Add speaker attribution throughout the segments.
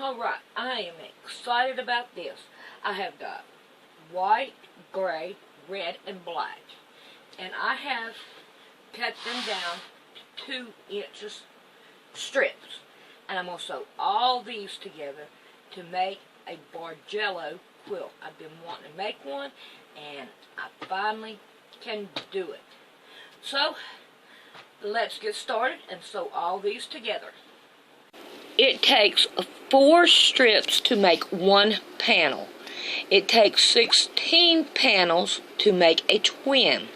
Speaker 1: Alright, I am excited about this. I have got white, gray, red, and black. And I have cut them down to 2-inch strips. And I'm going to sew all these together to make a Bargello quilt. I've been wanting to make one, and I finally can do it. So, let's get started and sew all these together. It takes 4 strips to make 1 panel. It takes 16 panels to make a twin.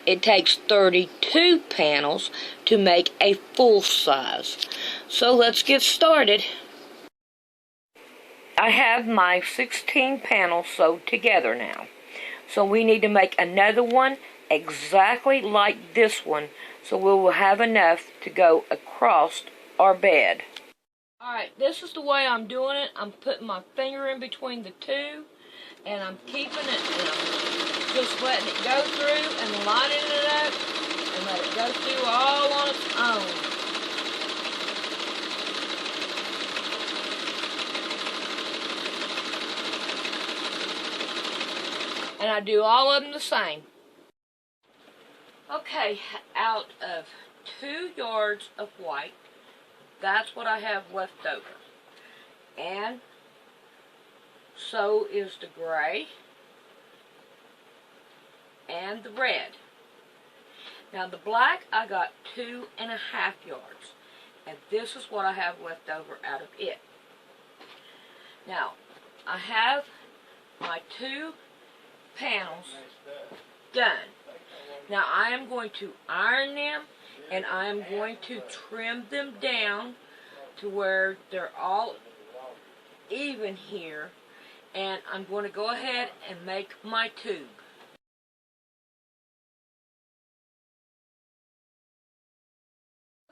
Speaker 1: It takes 32 panels to make a full size. So let's get started. I have my 16 panels sewed together now. So we need to make another one exactly like this one, so we will have enough to go across our bed. Alright, this is the way I'm doing it. I'm putting my finger in between the two, and I'm keeping it, and I'm just letting it go through and lining it up, and let it go through all on its own. And I do all of them the same. Okay, out of 2 yards of white, that's what I have left over. And so is the gray and the red. Now the black, I got 2.5 yards. And this is what I have left over out of it. Now, I have my 2 panels done. Now I am going to iron them, and I am going to trim them down to where they're all even here, and I'm going to go ahead and make my tube.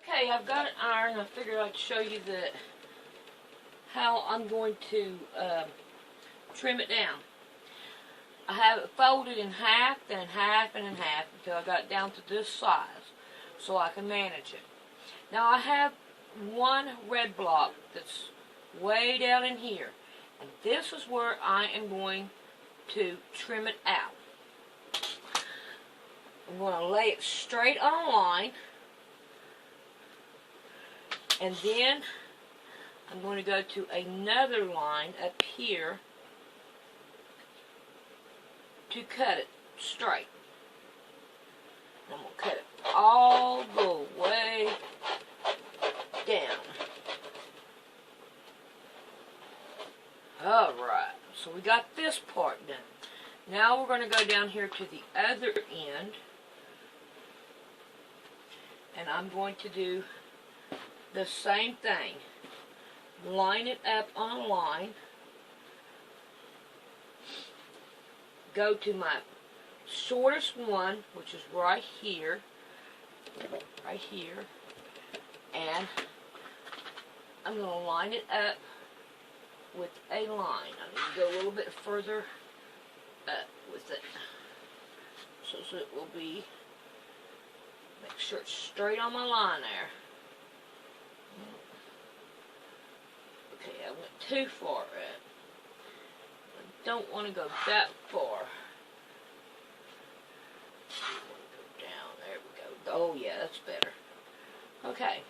Speaker 1: Okay, I've got it ironed. I figured I'd show you how I'm going to trim it down. I have it folded in half, then in half, and in half until I got it down to this size, so I can manage it. Now I have 1 red block that's way down in here, and this is where I am going to trim it out. I'm going to lay it straight on a line, and then I'm going to go to another line up here to cut it straight. I'm going to cut it all the way down. Alright, so we got this part done. Now we're going to go down here to the other end, and I'm going to do the same thing. Line it up on a line. Go to my shortest one, which is right here, and I'm going to line it up with a line. I need to go a little bit further up with it, so it will be, make sure it's straight on my line there. Okay, I went too far up. Don't want to go that far. Go down. There we go. Oh yeah, that's better. Okay.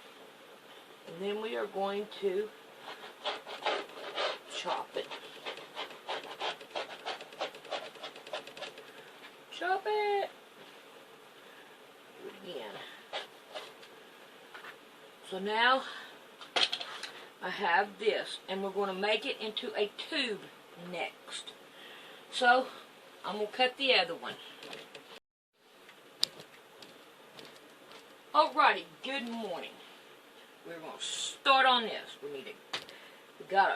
Speaker 1: And then we are going to chop it. Chop it. Do it again. So now I have this, and we're going to make it into a tube next. So I'm going to cut the other one. Alrighty, good morning. We're going to start on this. We got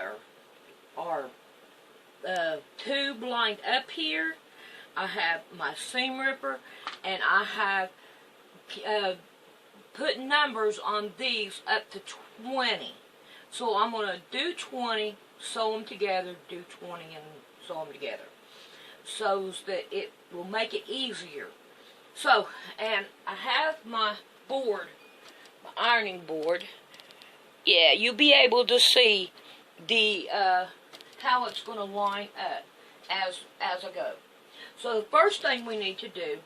Speaker 1: our tube lined up here. I have my seam ripper, and I have put numbers on these up to 20. So I'm going to do 20, sew them together, do 20, and sew them together, so that it will make it easier. So, and I have my board, my ironing board. Yeah, you'll be able to see the how it's going to line up as I go. So the first thing we need to do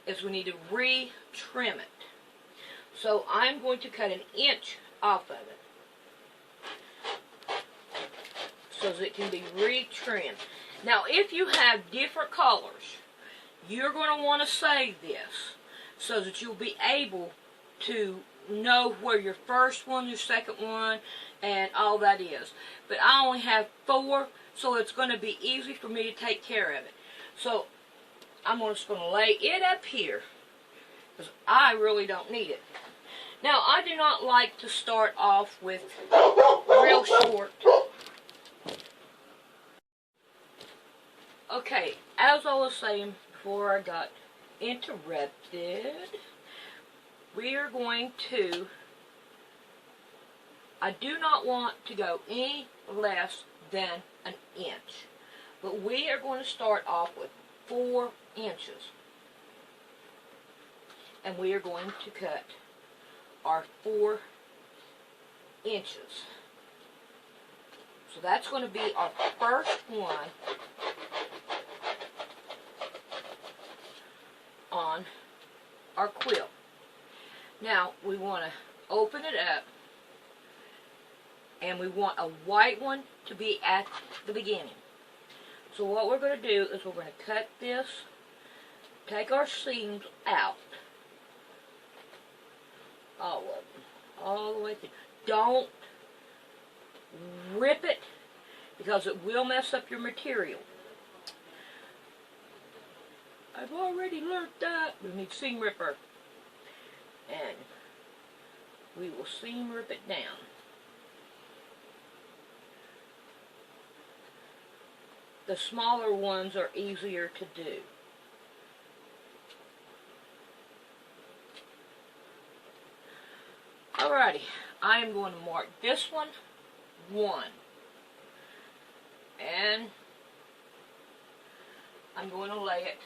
Speaker 1: is we need to re-trim it. So I'm going to cut 1 inch off of it so that it can be re-trimmed. Now if you have different colors, you're going to want to save this so that you'll be able to know where your first one, your second one, and all that is. But I only have 4, so it's going to be easy for me to take care of it. So I'm just going to lay it up here because I really don't need it. Now I do not like to start off with real short. Okay, as I was saying before I got interrupted, we are going to, I do not want to go any less than 1 inch, but we are going to start off with 4 inches, and we are going to cut our 4 inches. So that's going to be our first one on our quilt. Now we want to open it up, and we want a white one to be at the beginning. So what we're going to do is we're going to cut this, take our seams out, all of them, all the way through. Don't rip it because it will mess up your material. I've already learned that. We need seam ripper. And we will seam rip it down. The smaller ones are easier to do. Alrighty, I am going to mark this one 1. And I'm going to lay it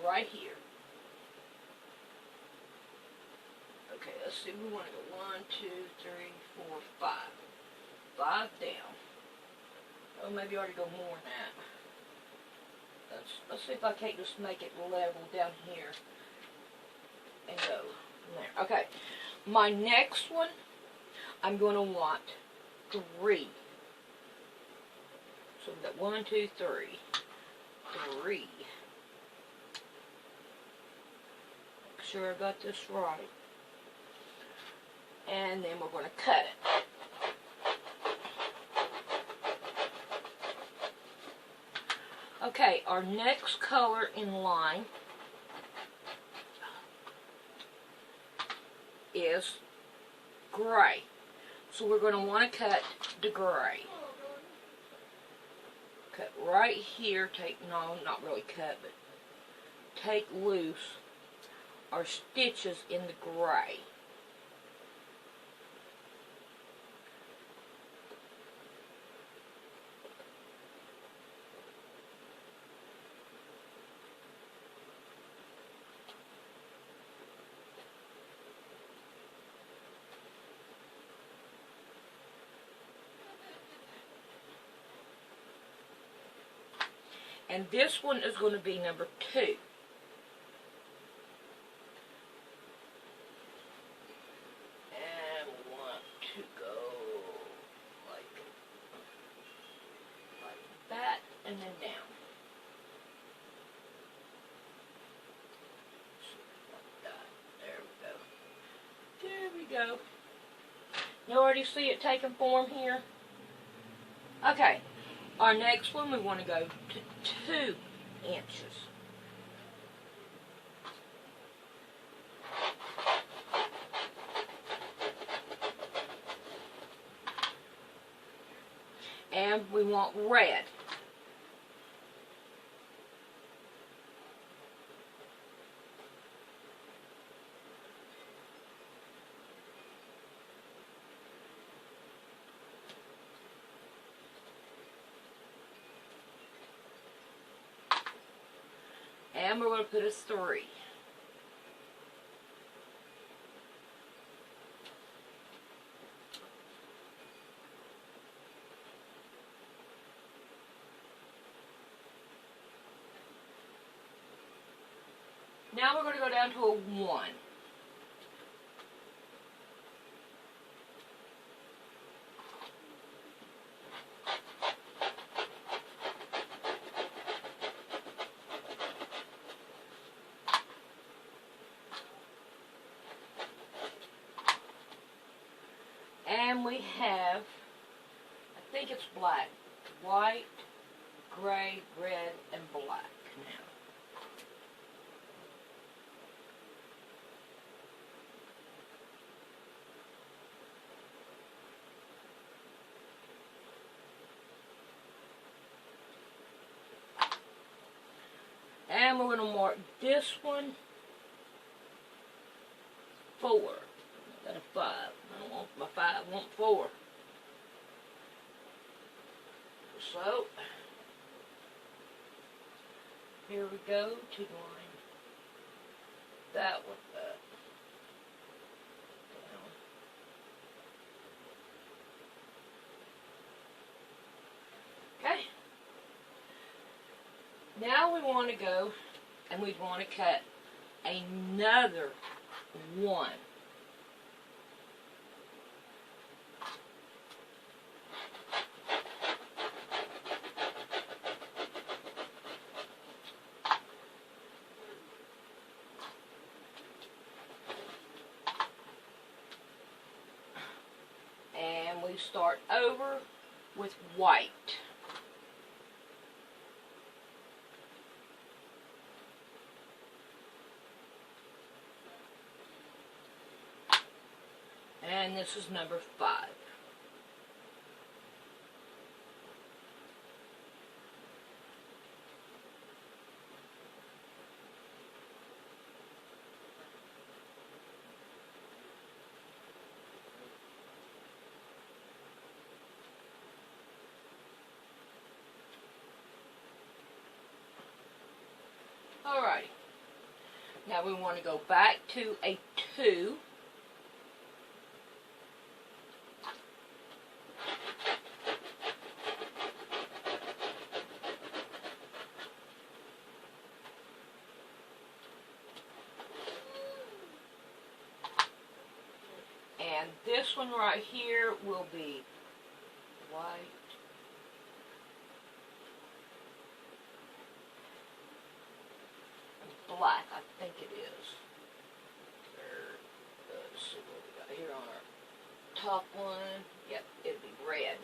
Speaker 1: right here. Okay, let's see, we want to go 1, 2, 3, 4, 5. 5 down. Oh, maybe I ought to go more than that. Let's see if I can't just make it level down here and go from there. Okay, my next one, I'm going to want 3. So we've got 1, 2, 3. 3. Make sure I got this right. And then we're going to cut it. Okay, our next color in line is gray. So we're going to want to cut the gray. Cut right here, no, not really cut, but take loose our stitches in the gray. And this one is going to be number 2. And we want to go like that and then down. Like that. There we go. There we go. You already see it taking form here? Okay. Our next one, we want to go to 2 inches. And we want red. And we're going to put a 3. Now we're going to go down to a 1. And we have, I think it's black, white, gray, red, and black now. And we're going to mark this one 4. I got a 5. I don't want my 5, I want 4. So, here we go to line that one up. Down. Okay. Now we want to go and we want to cut another 1. And we start over with white. And this is number 5. Alrighty. Now we want to go back to a 2. And this one right here will be white. Black, I think it is. Let's see what we got here on our top one. Yep, it'd be red.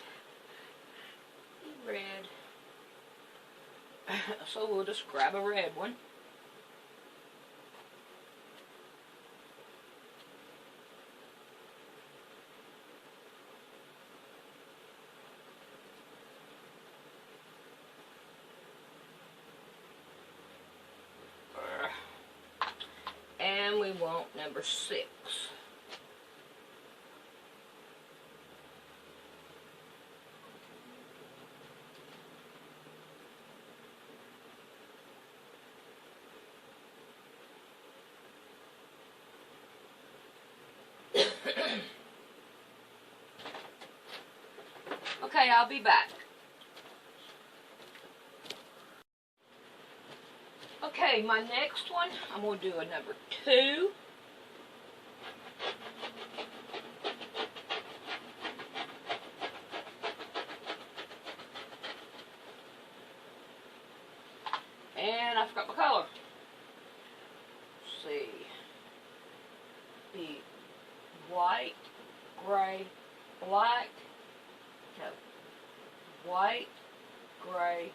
Speaker 1: Red. So we'll just grab a red one. And we want number 6. Okay, I'll be back. Okay, my next one, I'm going to do a number 2. And I forgot my color. Let's see. Be white, gray, black. No. White, gray,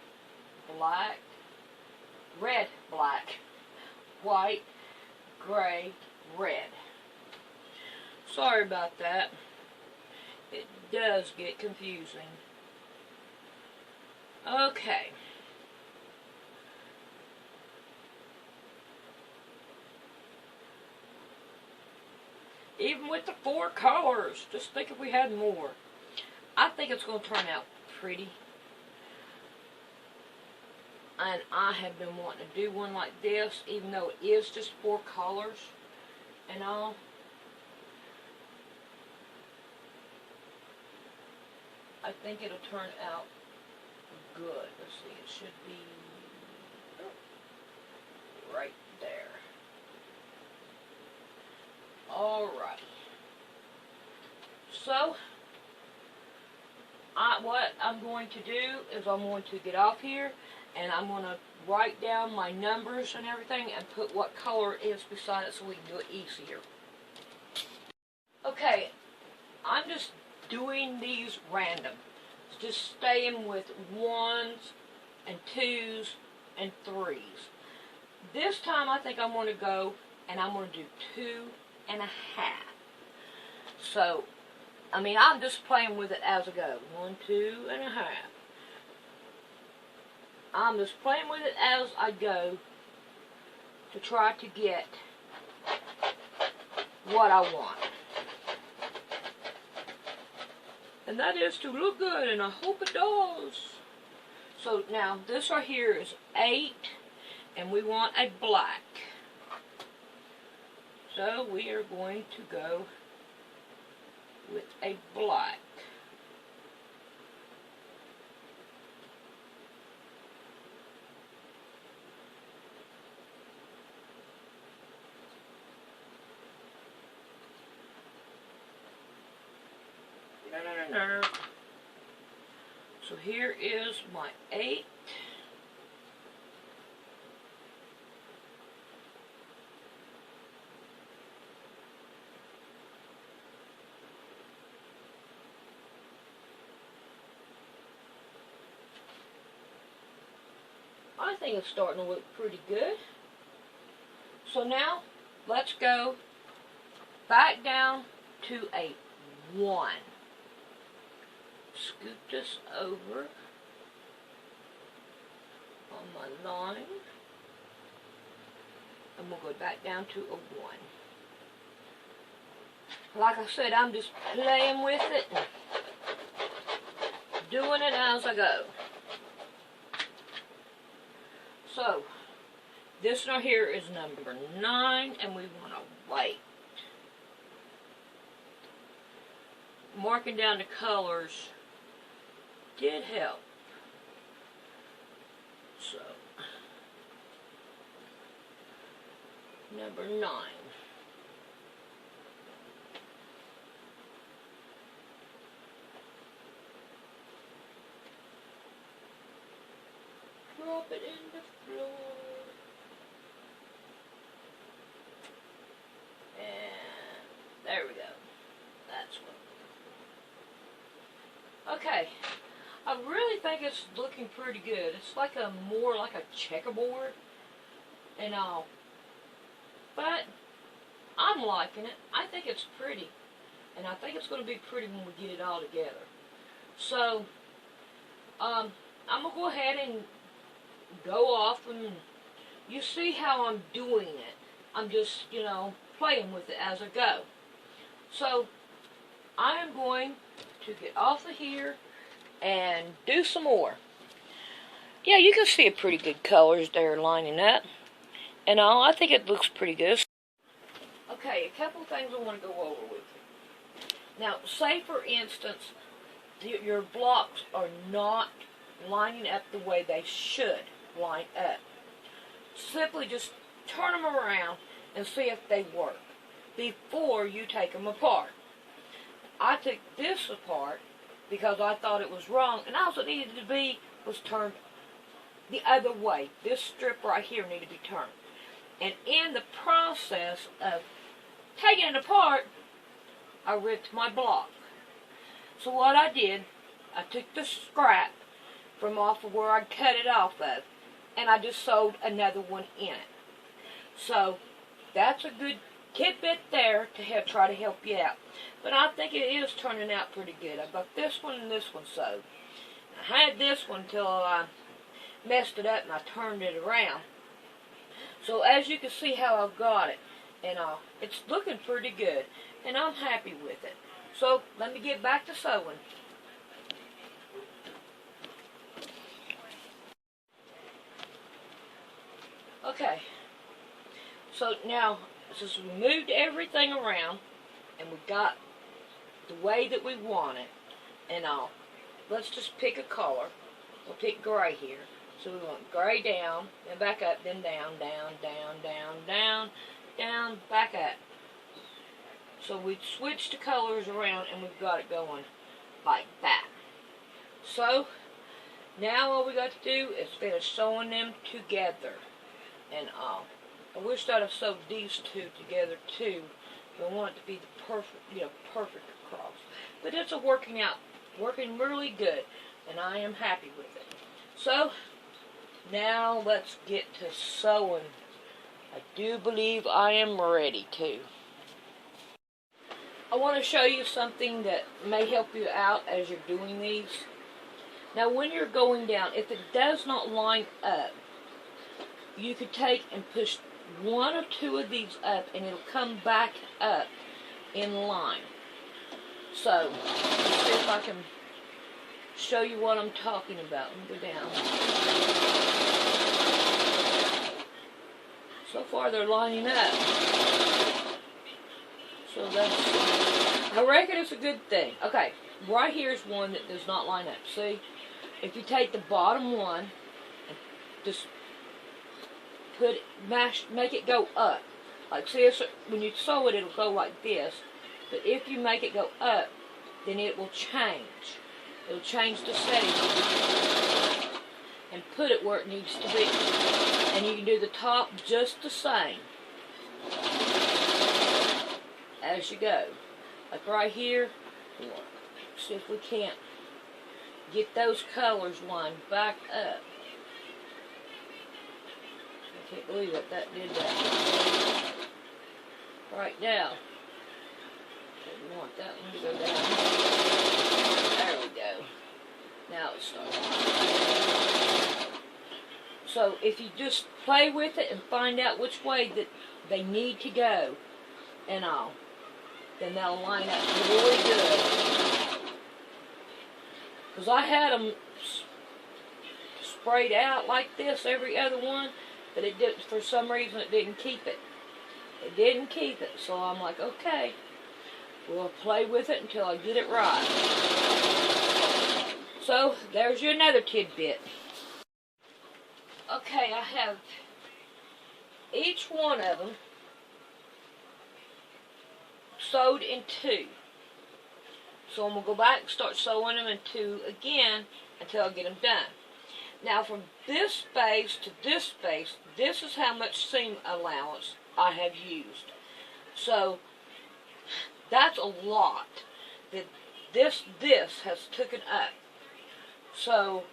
Speaker 1: black. Red, black, white, gray, red. Sorry about that. It does get confusing. Okay. Even with the 4 colors, just think if we had more. I think it's going to turn out pretty. And I have been wanting to do one like this, even though it is just 4 colors and all. I think it'll turn out good. Let's see, it should be right there. Alright. So, what I'm going to do is I'm going to get off here and I'm going to write down my numbers and everything and put what color it is beside it so we can do it easier. Okay, I'm just doing these random. Just staying with 1s and 2s and 3s. This time I think I'm going to go and I'm going to do 2.5. So, I mean, I'm just playing with it as I go. 1, 2.5. I'm just playing with it as I go to try to get what I want. And that is to look good, and I hope it does. So now, this right here is 8, and we want a black. So we are going to go with a black. So here is my 8. I think it's starting to look pretty good. So now, let's go back down to a 1. Scoop this over on my line. And we'll go back down to a 1. Like I said, I'm just playing with it and doing it as I go. So, this right here is number 9, and we want to white. Marking down the colors did help. So, number 9. Drop it in the floor. And there we go. That's what. Okay. I really think it's looking pretty good. It's like more like a checkerboard and all. But I'm liking it. I think it's pretty. And I think it's going to be pretty when we get it all together. So, I'm going to go ahead and go off, and you see how I'm doing it. I'm just, playing with it as I go. So, I am going to get off of here and do some more. Yeah, you can see a pretty good colors there lining up. And all, I think it looks pretty good. Okay, a couple of things I want to go over with you. Now, say for instance, your blocks are not lining up the way they should line up. Simply just turn them around and see if they work before you take them apart. I took this apart because I thought it was wrong, and all it needed to be was turned the other way. This strip right here needed to be turned. And in the process of taking it apart, I ripped my block. So what I did, I took the scrap from off of where I cut it off of, and I just sewed another one in it. So that's a good tidbit there to try to help you out. But I think it is turning out pretty good. I've got this one and this one sewed. I had this one until I messed it up and I turned it around. So as you can see how I've got it, and it's looking pretty good, and I'm happy with it. So let me get back to sewing. Okay, so now since we moved everything around and we got the way that we want it and all, let's just pick a color. We'll pick gray here. So we want gray down, then back up, then down, down, down, down, down, down, back up. So we switched the colors around and we've got it going like that. So now all we got to do is finish sewing them together. And I wish I'd have sewed these two together too. I want it to be the perfect, perfect across. But it's working really good, and I am happy with it. So now let's get to sewing. I do believe I am ready to. I want to show you something that may help you out as you're doing these. Now when you're going down, if it does not line up, you could take and push one or two of these up and it'll come back up in line. So, let's see if I can show you what I'm talking about. Let me go down. So far they're lining up. So I reckon it's a good thing. Okay, right here is one that does not line up. See, if you take the bottom one and just make it go up. Like, see, when you sew it, it'll go like this. But if you make it go up, then it will change. It'll change the setting and put it where it needs to be. And you can do the top just the same as you go. Like right here, see if we can't get those colors lined back up. I can't believe that did that. Right now, we want that one to go down. There we go. Now it's starting. So if you just play with it and find out which way that they need to go and all, then they'll line up really good. Because I had them sprayed out like this, every other one, but it did, for some reason it didn't keep it. It didn't keep it, so I'm like, okay, we'll play with it until I get it right. So, there's your another tidbit. Okay, I have each one of them sewed in two. So I'm going to go back and start sewing them in two again until I get them done. Now from this space to this space, this is how much seam allowance I have used. So that's a lot that this has taken up. So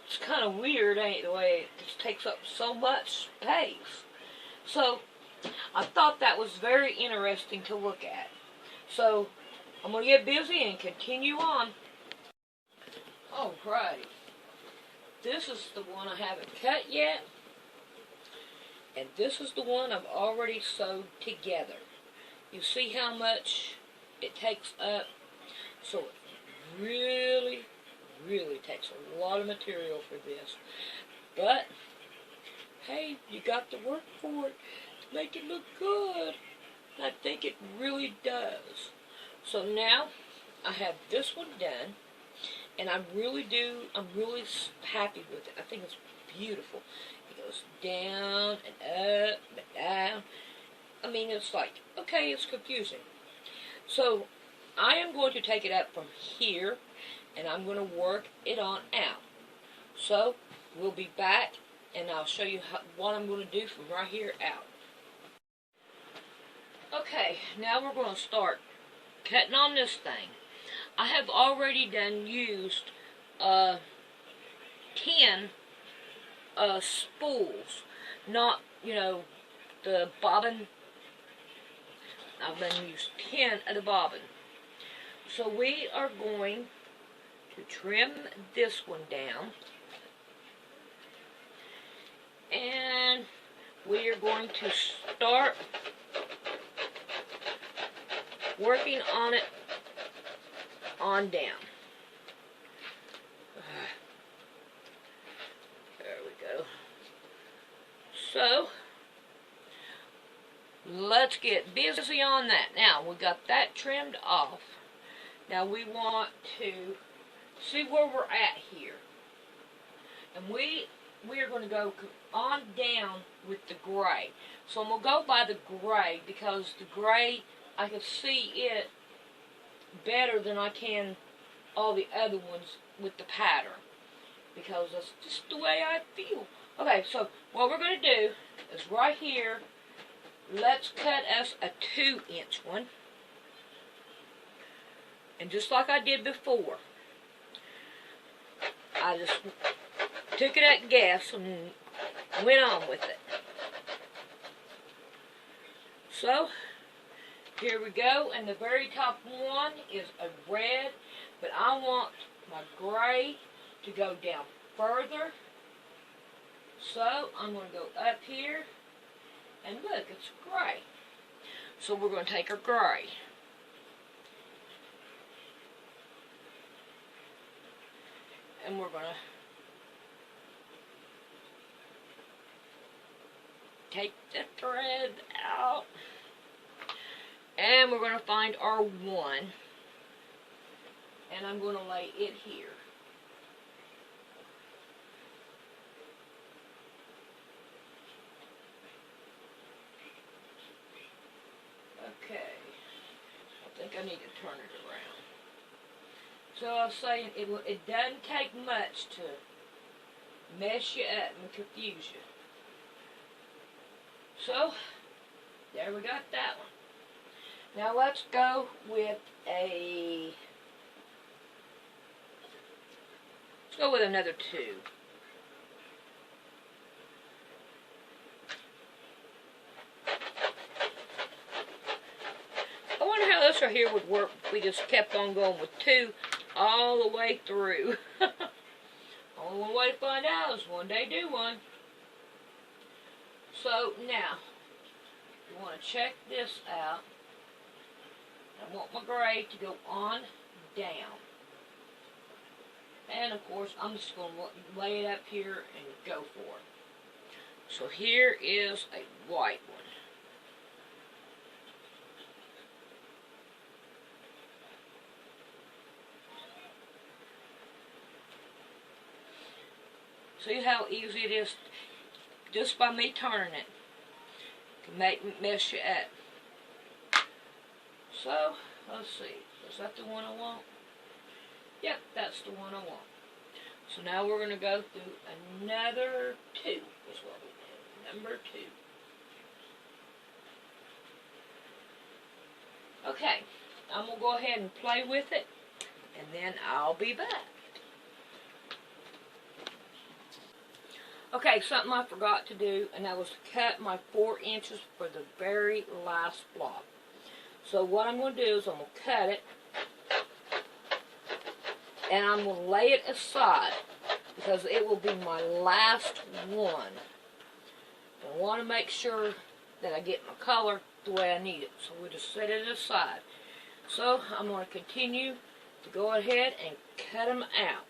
Speaker 1: it's kind of weird, ain't it, the way it just takes up so much space. So I thought that was very interesting to look at. So I'm going to get busy and continue on. Alright. This is the one I haven't cut yet. And this is the one I've already sewed together. You see how much it takes up? So it really takes a lot of material for this. But, hey, you got to work for it to make it look good. And I think it really does. So now, I have this one done. And I'm really happy with it. I think it's beautiful. It goes down and up and down. I mean, it's like, okay, it's confusing. So, I am going to take it up from here, and I'm going to work it on out. So, we'll be back, and I'll show you what I'm going to do from right here out. Okay, now we're going to start cutting on this thing. I have already used 10 spools, not, the bobbin. I've used 10 of the bobbin. So we are going to trim this one down, and we are going to start working on it on down. There we go. So, let's get busy on that. Now, we got that trimmed off. Now, we want to see where we're at here. And we are going to go on down with the gray. So, I'm going to go by the gray because the gray I can see it better than I can all the other ones with the pattern, because that's just the way I feel. Okay, so what we're going to do is right here, let's cut us a 2-inch one. And just like I did before, I just took it at guess and went on with it. So, here we go, and the very top one is a red, but I want my gray to go down further. So, I'm going to go up here, and look, it's gray. So we're going to take our gray. And we're going to take the thread out. And we're going to find our 1. And I'm going to lay it here. Okay. I think I need to turn it around. So I was saying, it doesn't take much to mess you up and confuse you. So, there we got that one. Now let's go with another 2. I wonder how this right here would work if we just kept on going with 2 all the way through. Only one way to find out is one day do one. So now, you want to check this out. I want my gray to go on down. And of course, I'm just going to lay it up here and go for it. So here is a white one. See how easy it is just by me turning it to mess you up. So, let's see. Is that the one I want? Yep, that's the one I want. So now we're going to go through another 2 is what we did. Number 2. Okay, I'm going to go ahead and play with it, and then I'll be back. Okay, something I forgot to do, and that was to cut my 4 inches for the very last block. So what I'm going to do is I'm going to cut it, and I'm going to lay it aside, because it will be my last one. I want to make sure that I get my color the way I need it. So we'll just set it aside. So I'm going to continue to go ahead and cut them out.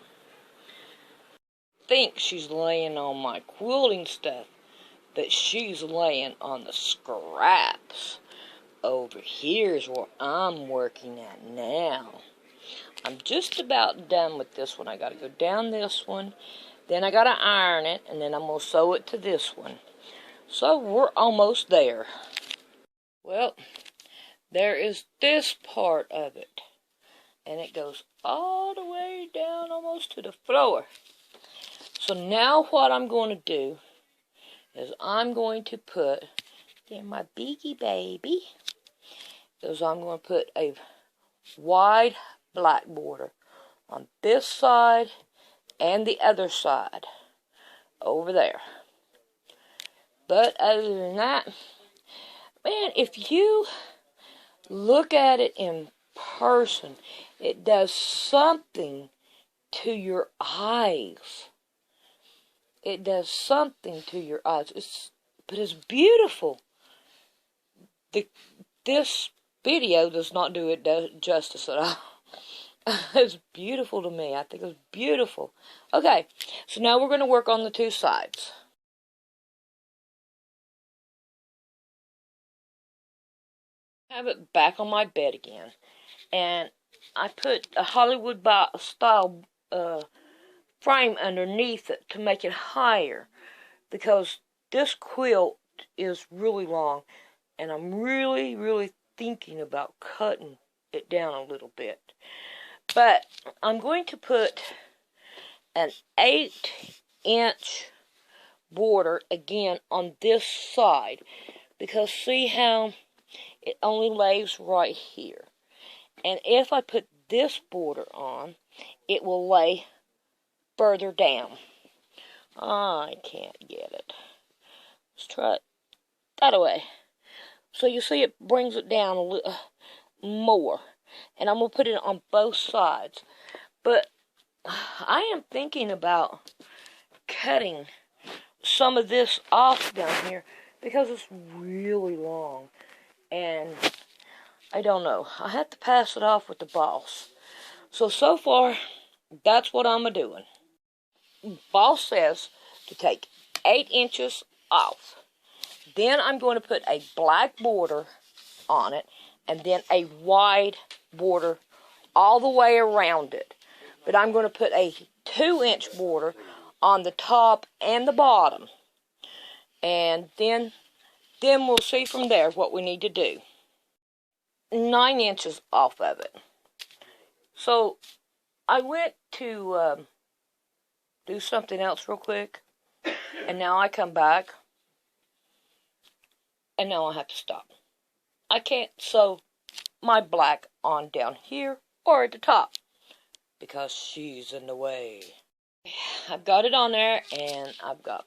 Speaker 1: I think she's laying on my quilting stuff, but she's laying on the scraps. Over here's where I'm working at now. I'm just about done with this one. I got to go down this one, then I got to iron it, and then I'm going to sew it to this one. So we're almost there. Well, there is this part of it, and it goes all the way down almost to the floor. So now what I'm going to do is I'm going to put, in my beaky baby, is I'm going to put a wide black border on this side and the other side over there. But other than that, man, if you look at it in person, it does something to your eyes. It does something to your eyes. But it's beautiful. This video does not do it justice at all. It's beautiful to me. I think it's beautiful. Okay, so now we're going to work on the 2 sides. I have it back on my bed again. And I put a Hollywood style frame underneath it to make it higher, because this quilt is really long, and I'm really thinking about cutting it down a little bit. But I'm going to put an 8-inch border again on this side, because see how it only lays right here. And if I put this border on, it will lay further down. I can't get it. Let's try it that way. So you see it brings it down a little more. And I'm going to put it on both sides. But I am thinking about cutting some of this off down here because it's really long. And I don't know. I have to pass it off with the boss. So far, that's what I'm doing. Boss says to take 8 inches off. Then I'm going to put a black border on it, and then a wide border all the way around it. But I'm going to put a 2-inch border on the top and the bottom. And then we'll see from there what we need to do. 9 inches off of it. So I went to do something else real quick, and now I come back, and now I have to stop. I can't sew my black on down here or at the top because she's in the way. I've got it on there, and I've got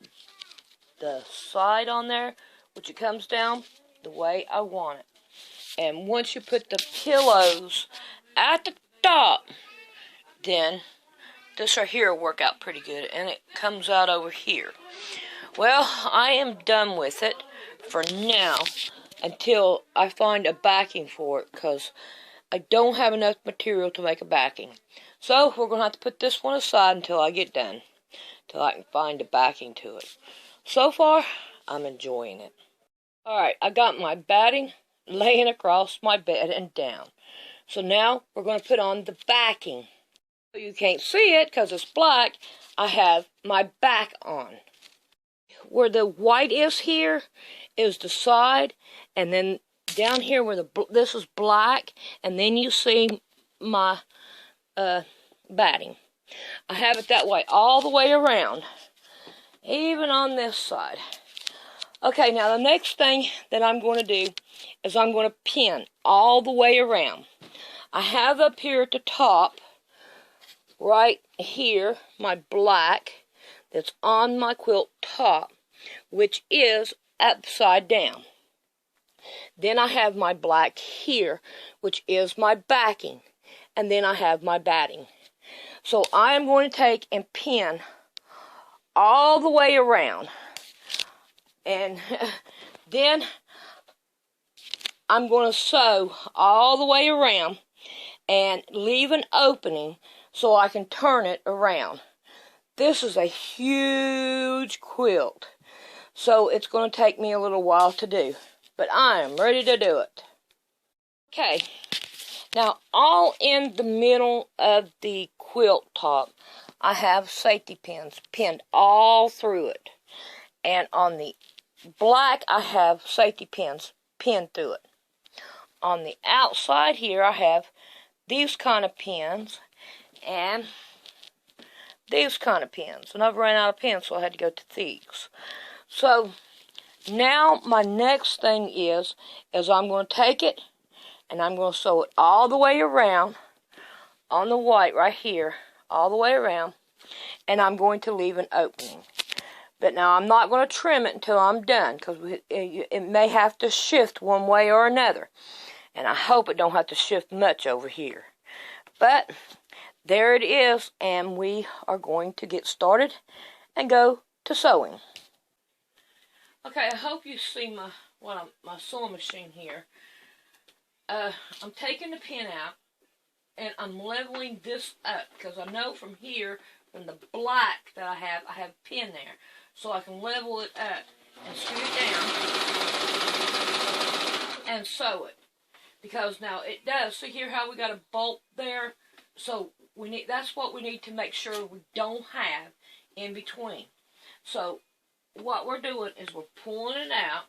Speaker 1: the side on there, which it comes down the way I want it. And once you put the pillows at the top, then this right here will work out pretty good, and it comes out over here. Well, I am done with it for now until I find a backing for it, because I don't have enough material to make a backing. So we're going to have to put this one aside until I get done, till I can find a backing to it. So far, I'm enjoying it. Alright, I got my batting laying across my bed and down. So now we're going to put on the backing. You can't see it because it's black. I have my back on. Where the white is here is the side, and then down here where this is black, and then you see my batting. I have it that way all the way around, even on this side. Okay, now the next thing that I'm going to do is I'm going to pin all the way around. I have up here at the top, right here, my black that's on my quilt top, which is upside down. Then I have my black here, which is my backing. And then I have my batting. So I am going to take and pin all the way around. And then I'm going to sew all the way around and leave an opening so I can turn it around. This is a huge quilt, so it's going to take me a little while to do, but I am ready to do it. Okay, now all in the middle of the quilt top, I have safety pins pinned all through it, and on the black I have safety pins pinned through it. On the outside here I have these kind of pins and these kind of pins, and I've run out of pins, so I had to go to these. So now my next thing is I'm going to take it and I'm going to sew it all the way around on the white right here, all the way around, and I'm going to leave an opening. But now I'm not going to trim it until I'm done, because it may have to shift one way or another, and I hope it don't have to shift much over here. But there it is, and we are going to get started and go to sewing. Okay, I hope you see my sewing machine here. I'm taking the pin out, and I'm leveling this up, because I know from here, from the black that I have a pin there. So I can level it up and scoot it down and sew it. Because now it does, see here how we got a bolt there? So that's what we need to make sure we don't have in between. So what we're doing is we're pulling it out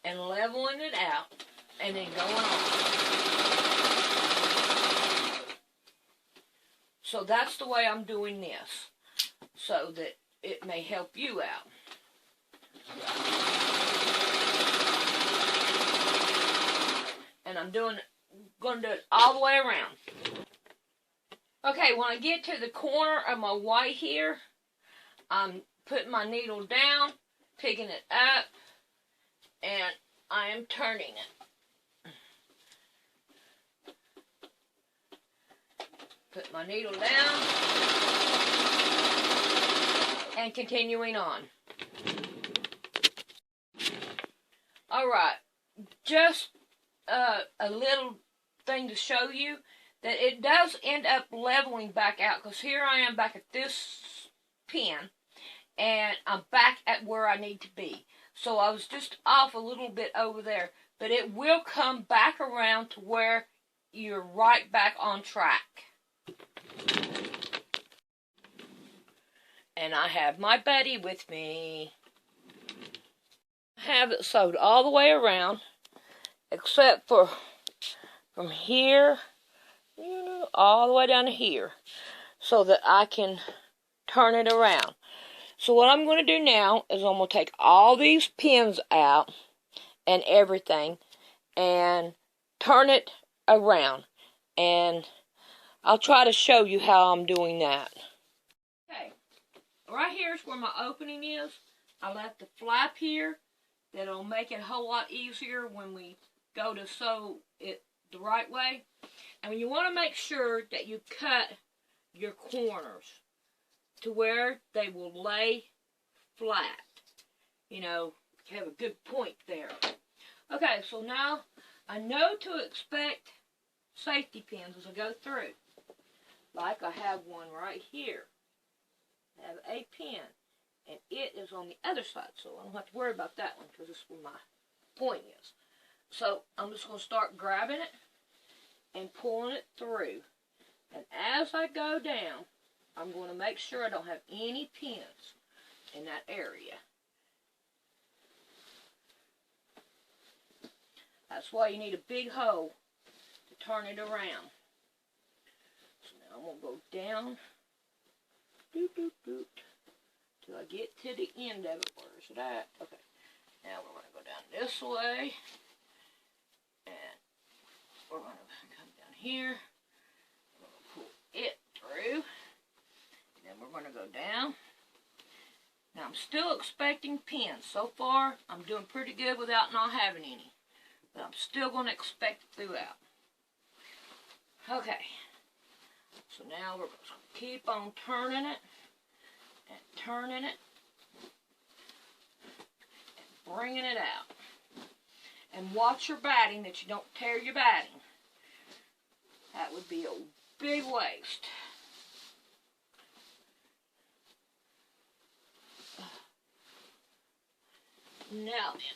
Speaker 1: and leveling it out and then going on. So that's the way I'm doing this, so that it may help you out. And I'm going to do it all the way around. Okay, when I get to the corner of my white here, I'm putting my needle down, picking it up, and I am turning it. Put my needle down, and continuing on. Alright, just a little thing to show you that it does end up leveling back out, because here I am back at this pin, and I'm back at where I need to be. So I was just off a little bit over there, but it will come back around to where you're right back on track. And I have my buddy with me. I have it sewed all the way around, except for from here all the way down to here, so that I can turn it around. So what I'm going to do now is I'm going to take all these pins out and everything and turn it around, and I'll try to show you how I'm doing that. Okay, right here is where my opening is. I left the flap here. That'll make it a whole lot easier when we go to sew it the right way. And you want to make sure that you cut your corners to where they will lay flat. You know, have a good point there. Okay, so now I know to expect safety pins as I go through. Like I have one right here. I have a pin, and it is on the other side, so I don't have to worry about that one because this is where my point is. So I'm just going to start grabbing it and pulling it through. And as I go down, I'm going to make sure I don't have any pins in that area. That's why you need a big hole to turn it around. So now I'm going to go down, doot, doot, doot, till I get to the end of it. Where is it at? Okay. Now we're going to go down this way. And we're going to come down here. We're going to pull it through. And then we're going to go down. Now I'm still expecting pins. So far, I'm doing pretty good without not having any. But I'm still going to expect it throughout. Okay. So now we're going to keep on turning it. And turning it. And bringing it out. And watch your batting, that you don't tear your batting. That would be a big waste. Now then,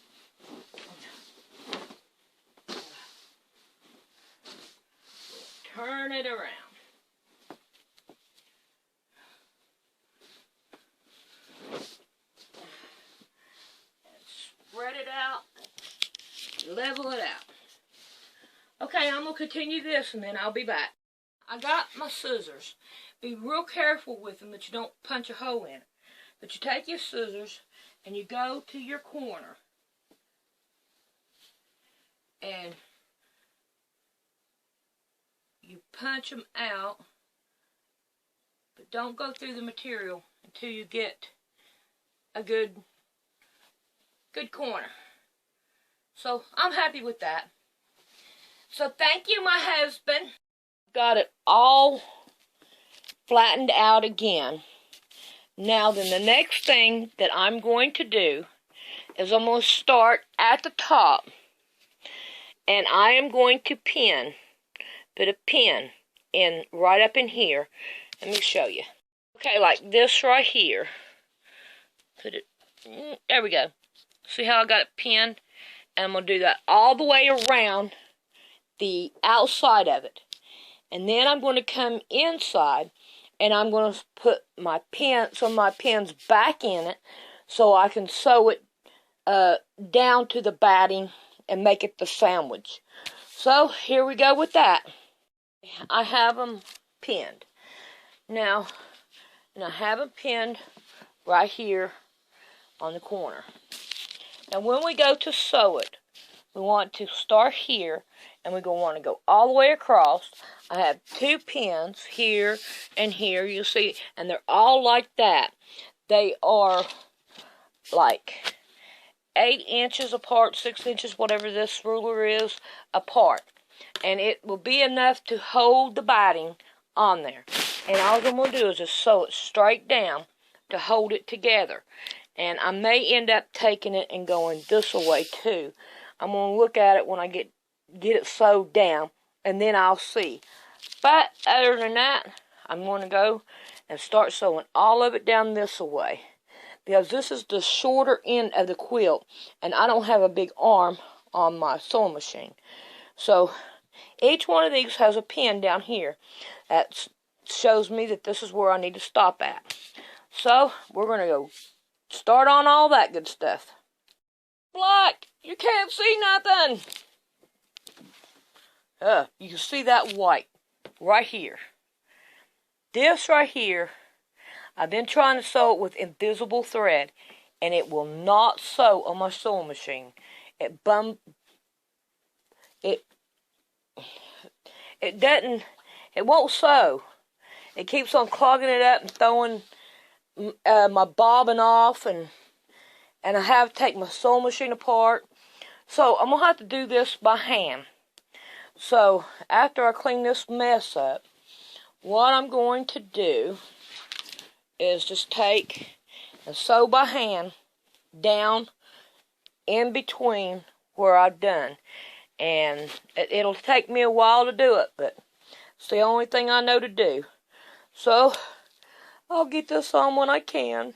Speaker 1: turn it around. And spread it out. Level it out. Okay, I'm going to continue this and then I'll be back. I got my scissors. Be real careful with them that you don't punch a hole in it. But you take your scissors and you go to your corner. And you punch them out. But don't go through the material until you get a good corner. So I'm happy with that. So thank you, my husband. Got it all flattened out again. Now then, the next thing that I'm going to do is I'm going to start at the top. And I am going to put a pin in right up in here. Let me show you. Okay, like this right here. Put it, there we go. See how I got it pinned? And I'm going to do that all the way around the outside of it. And then I'm going to come inside and I'm going to put my some of my pins back in it so I can sew it down to the batting and make it the sandwich. So here we go with that. I have them pinned. Now, and I have them pinned right here on the corner. Now when we go to sew it, we want to start here, and we're going to want to go all the way across. I have 2 pins here and here, you see, and they're all like that. They are like 8 inches apart, 6 inches, whatever this ruler is, apart. And it will be enough to hold the batting on there. And all I'm going to do is just sew it straight down to hold it together. And I may end up taking it and going this way too. I'm going to look at it when I get it sewed down, and then I'll see. But other than that, I'm going to go and start sewing all of it down this way, because this is the shorter end of the quilt, and I don't have a big arm on my sewing machine. So each one of these has a pin down here that shows me that this is where I need to stop at. So we're going to go start on all that good stuff. Black, you can't see nothing. You can see that white right here. This right here, I've been trying to sew it with invisible thread, and it will not sew on my sewing machine. It doesn't, it won't sew. It keeps on clogging it up and throwing my bobbin off, and I have to take my sewing machine apart. So I'm going to have to do this by hand. So after I clean this mess up, what I'm going to do is just take and sew by hand down in between where I've done. And it'll take me a while to do it, but it's the only thing I know to do. So I'll get this on when I can.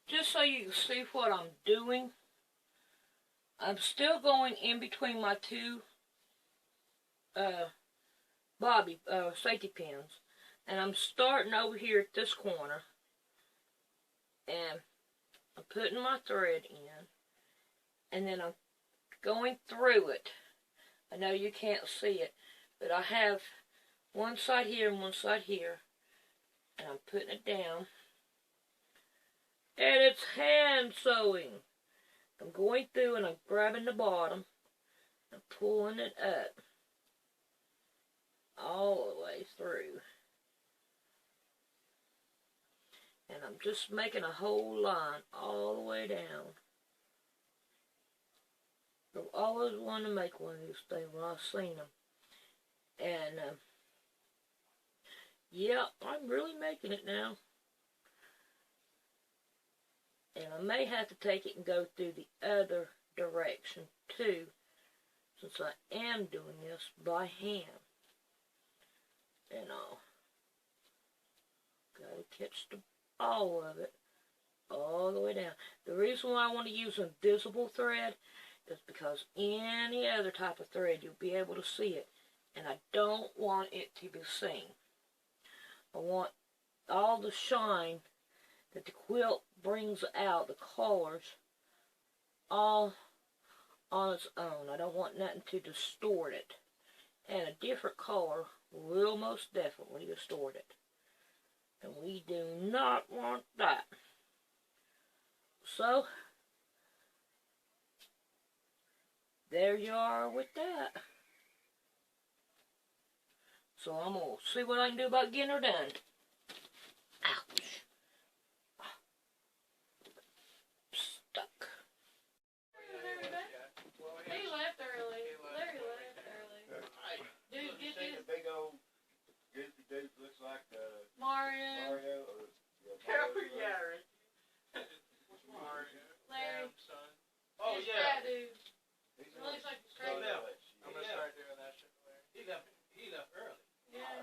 Speaker 1: Just so you can see what I'm doing, I'm still going in between my 2 safety pins, and I'm starting over here at this corner, and I'm putting my thread in, and then I'm going through it. I know you can't see it, but I have one side here and one side here, and I'm putting it down. And it's hand sewing. I'm going through and I'm grabbing the bottom and pulling it up all the way through. And I'm just making a whole line all the way down. I've always wanted to make one of these things when I've seen them. And, yeah, I'm really making it now. And I may have to take it and go through the other direction too, since I am doing this by hand. And I'll gotta catch all of it all the way down. The reason why I want to use invisible thread is because any other type of thread you'll be able to see it, and I don't want it to be seen. I want all the shine that the quilt brings out, the colors, all on its own. I don't want nothing to distort it. And a different color will most definitely distort it. And we do not want that. So, there you are with that. So I'm going to see what I can do about getting her done. Ouch. Stuck.
Speaker 2: He left early. Larry left early. Dude, get this.
Speaker 3: A big old goofy dude looks like
Speaker 2: Mario.
Speaker 3: Or
Speaker 2: Larry.
Speaker 3: Oh
Speaker 2: This
Speaker 3: yeah.
Speaker 2: fat dude.
Speaker 3: He's
Speaker 2: He looks like he's
Speaker 3: so
Speaker 2: crazy.
Speaker 3: I'm gonna start doing that shit for Larry. He left early.
Speaker 2: Yeah.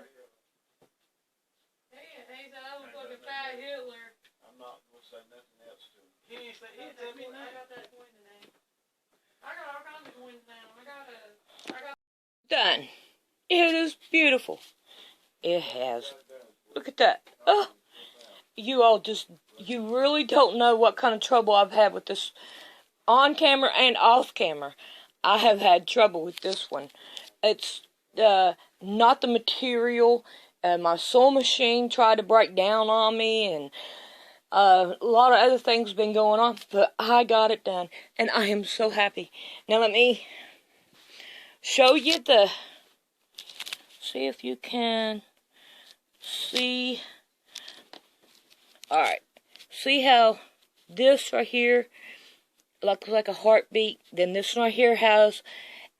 Speaker 2: He said I was fucking fat Hitler.
Speaker 3: I'm not gonna say nothing else to him.
Speaker 2: He didn't tell me nothing. I got that coin today. I got all kinds of coins now. I got
Speaker 1: Done. It is beautiful. It has. Look at that. Oh, you all just, you really don't know what kind of trouble I've had with this on camera and off camera, I have had trouble with this one. It's not the material. My sewing machine tried to break down on me, and a lot of other things been going on, but I got it done, and I am so happy. Now let me show you see if you can see. Alright, see how this right here looks like a heartbeat? Then this right here has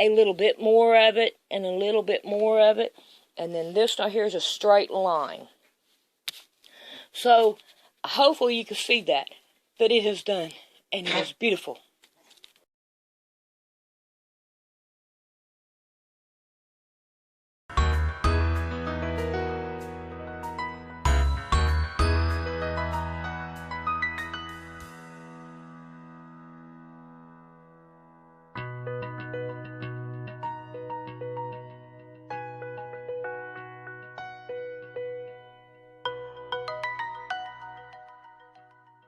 Speaker 1: a little bit more of it, and a little bit more of it, and then this right here is a straight line. So, hopefully you can see that, but it is done, and it is beautiful.